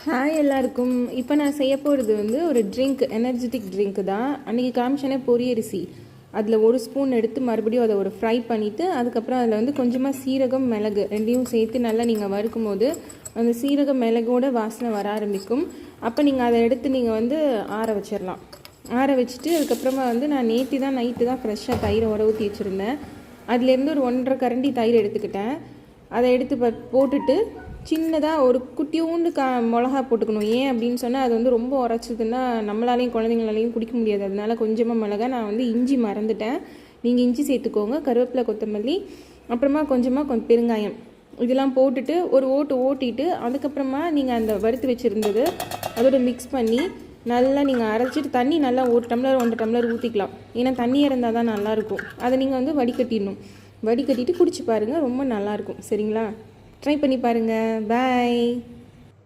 Hi எல்லாருக்கும். இப்போ நான் செய்ய போகிறது வந்து ஒரு ட்ரிங்க், எனர்ஜெட்டிக் ட்ரிங்க்கு தான். அன்றைக்கி காமிச்சனே பொரியரிசி, அதில் ஒரு ஸ்பூன் எடுத்து மறுபடியும் அதை ஒரு ஃப்ரை பண்ணிவிட்டு அதுக்கப்புறம் அதில் வந்து கொஞ்சமாக சீரகம் மிளகு ரெண்டையும் சேர்த்து நல்லா நீங்கள் வறுக்கும் போது அந்த சீரகம் மிளகோட வாசனை வர ஆரம்பிக்கும். அப்போ நீங்கள் அதை எடுத்து நீங்கள் வந்து ஆற வச்சிடலாம். ஆற வச்சுட்டு அதுக்கப்புறமா வந்து நான் நைட்டு தான் ஃப்ரெஷ்ஷாக தயிரை ஊற்றி வச்சுருந்தேன். அதுலேருந்து ஒரு 1.5 கரண்டி தயிர் எடுத்துக்கிட்டேன். அதை எடுத்து போட்டுட்டு சின்னதாக ஒரு குட்டியூண்டு மிளகா போட்டுக்கணும். ஏன் அப்படின்னு சொன்னால் அது வந்து ரொம்ப உரைச்சதுன்னா நம்மளாலையும் குழந்தைங்களாலையும் குடிக்க முடியாது. அதனால கொஞ்சமாக மிளகா. நான் வந்து இஞ்சி மறந்துட்டேன், நீங்கள் இஞ்சி சேர்த்துக்கோங்க. கருவேப்பிலை, கொத்தமல்லி, அப்புறமா கொஞ்சமாக பெருங்காயம் இதெல்லாம் போட்டுட்டு ஒரு ஓட்டிட்டு அதுக்கப்புறமா நீங்கள் அந்த வறுத்து வச்சுருந்தது அதோட மிக்ஸ் பண்ணி நல்லா நீங்கள் அரைச்சிட்டு தண்ணி நல்லா 1 டம்ளர் 1.5 டம்ளர் ஊற்றிக்கலாம். ஏன்னா தண்ணி இருந்தால் தான் நல்லாயிருக்கும். அதை நீங்கள் வந்து வடிகட்டிடணும். வடிகட்டிட்டு குடிச்சு பாருங்கள், ரொம்ப நல்லாயிருக்கும். சரிங்களா? ட்ரை பண்ணி பாருங்கள். பாய்.